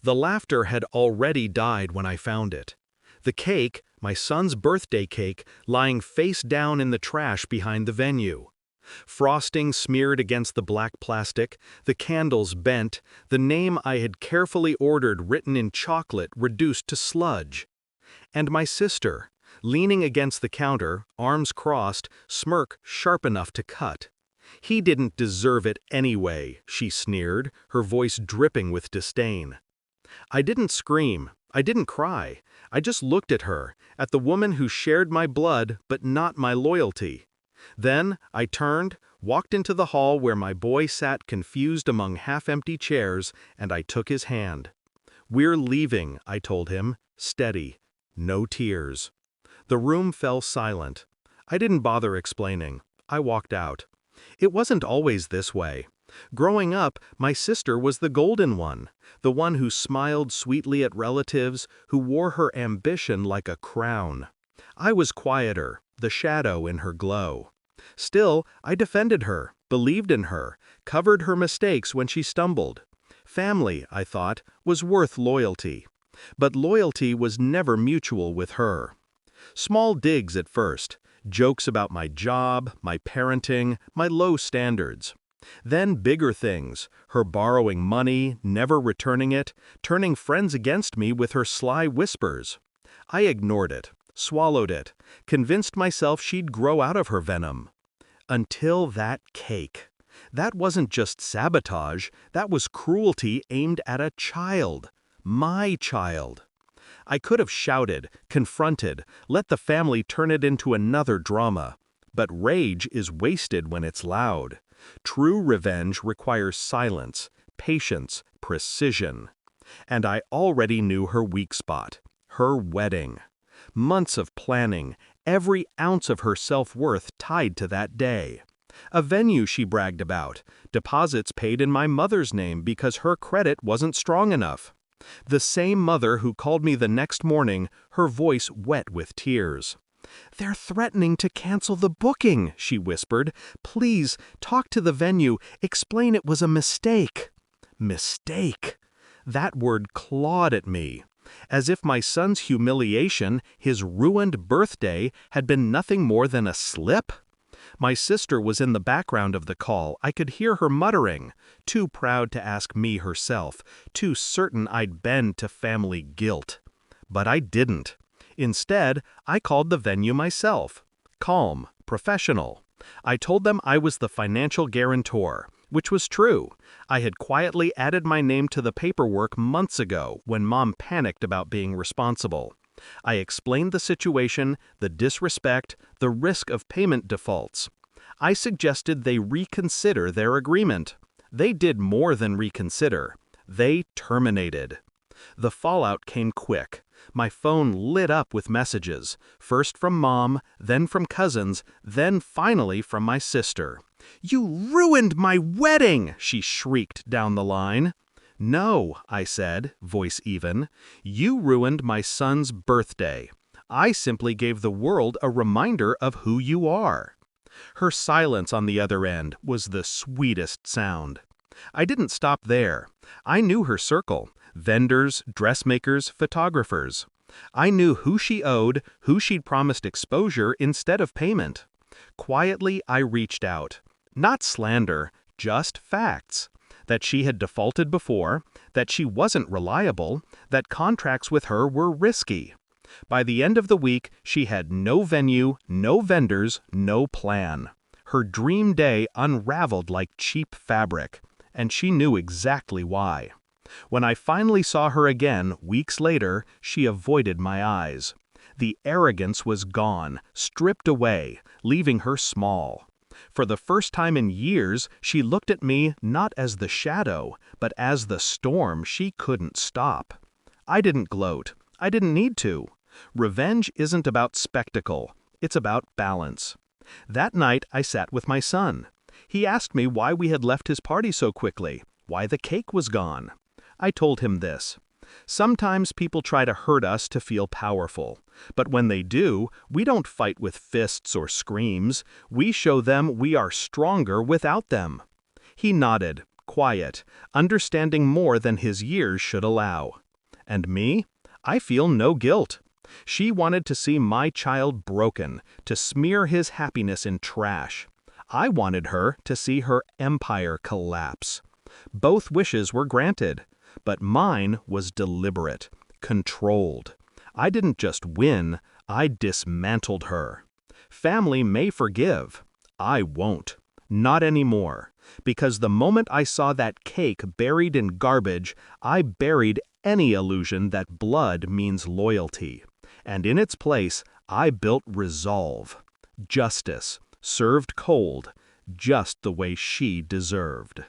The laughter had already died when I found it. The cake, my son's birthday cake, lying face down in the trash behind the venue. Frosting smeared against the black plastic, the candles bent, the name I had carefully ordered written in chocolate reduced to sludge. And my sister, leaning against the counter, arms crossed, smirk sharp enough to cut. "He didn't deserve it anyway," she sneered, her voice dripping with disdain. I didn't scream, I didn't cry, I just looked at her, at the woman who shared my blood but not my loyalty. Then I turned, walked into the hall where my boy sat confused among half-empty chairs, and I took his hand. "We're leaving," I told him, steady, no tears. The room fell silent. I didn't bother explaining. I walked out. It wasn't always this way. Growing up, my sister was the golden one, the one who smiled sweetly at relatives, who wore her ambition like a crown. I was quieter, the shadow in her glow. Still, I defended her, believed in her, covered her mistakes when she stumbled. Family, I thought, was worth loyalty. But loyalty was never mutual with her. Small digs at first, jokes about my job, my parenting, my low standards. Then bigger things, her borrowing money, never returning it, turning friends against me with her sly whispers. I ignored it, swallowed it, convinced myself she'd grow out of her venom. Until that cake. That wasn't just sabotage, that was cruelty aimed at a child. My child. I could have shouted, confronted, let the family turn it into another drama. But rage is wasted when it's loud. True revenge requires silence, patience, precision. And I already knew her weak spot, her wedding. Months of planning, every ounce of her self-worth tied to that day. A venue she bragged about, deposits paid in my mother's name because her credit wasn't strong enough. The same mother who called me the next morning, her voice wet with tears. "They're threatening to cancel the booking," she whispered. "Please, talk to the venue, explain it was a mistake." Mistake. That word clawed at me. As if my son's humiliation, his ruined birthday, had been nothing more than a slip. My sister was in the background of the call. I could hear her muttering, too proud to ask me herself, too certain I'd bend to family guilt. But I didn't. Instead, I called the venue myself. Calm, professional. I told them I was the financial guarantor, which was true. I had quietly added my name to the paperwork months ago when Mom panicked about being responsible. I explained the situation, the disrespect, the risk of payment defaults. I suggested they reconsider their agreement. They did more than reconsider. They terminated. The fallout came quick. My phone lit up with messages, first from Mom, then from cousins, then finally from my sister. "You ruined my wedding!" she shrieked down the line. "No," I said, voice even. "You ruined my son's birthday. I simply gave the world a reminder of who you are." Her silence on the other end was the sweetest sound. I didn't stop there. I knew her circle: vendors, dressmakers, photographers. I knew who she owed, who she'd promised exposure instead of payment. Quietly, I reached out. Not slander, just facts. That she had defaulted before, that she wasn't reliable, that contracts with her were risky. By the end of the week, she had no venue, no vendors, no plan. Her dream day unraveled like cheap fabric, and she knew exactly why. When I finally saw her again, weeks later, she avoided my eyes. The arrogance was gone, stripped away, leaving her small. For the first time in years, she looked at me not as the shadow, but as the storm she couldn't stop. I didn't gloat. I didn't need to. Revenge isn't about spectacle. It's about balance. That night, I sat with my son. He asked me why we had left his party so quickly, why the cake was gone. I told him this. Sometimes people try to hurt us to feel powerful. But when they do, we don't fight with fists or screams. We show them we are stronger without them. He nodded, quiet, understanding more than his years should allow. And me? I feel no guilt. She wanted to see my child broken, to smear his happiness in trash. I wanted her to see her empire collapse. Both wishes were granted, but mine was deliberate, controlled. I didn't just win, I dismantled her. Family may forgive. I won't. Not anymore. Because the moment I saw that cake buried in garbage, I buried any illusion that blood means loyalty. And in its place, I built resolve. Justice, served cold, just the way she deserved.